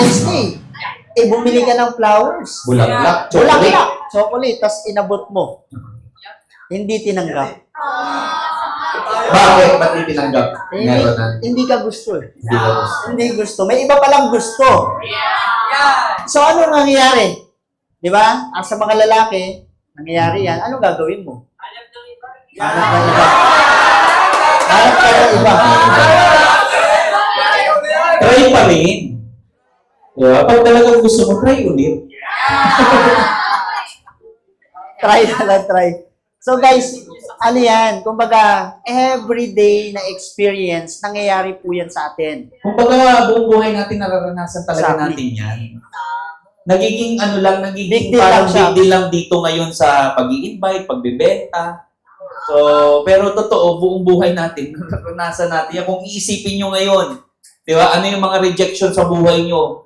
Valentine's Day. Eh, bumili ka ng flowers. Bulaklak, chocolate. Bulaklak. Chocolate, tas inabot mo. Hindi tinanggap. Bakit? Ba't hindi tinanggap? Meron na. Hindi ka gusto eh. Hindi ka gusto. Hindi gusto. May iba palang gusto. So, ano nangyayari? Di ba? Sa mga lalaki, nangyayari yan. Ano gagawin mo? Hanap ng iba. Hanap ka ng iba. Try pa rin. Diba? Pag talagang gusto mo, try ulit. Try na lang, try. So guys, ano yan? Kumbaga, everyday na experience, nangyayari po yan sa atin. Kung baga, buong buhay natin nararanasan talaga Exactly. natin yan. Nagiging ano lang, Big nagiging deal parang lang siya. big deal lang dito ngayon sa pag-i-invite, pagbebenta. So, pero totoo, buong buhay natin, nararanasan natin yan. Kung iisipin nyo ngayon, di ba, ano yung mga rejection sa buhay nyo?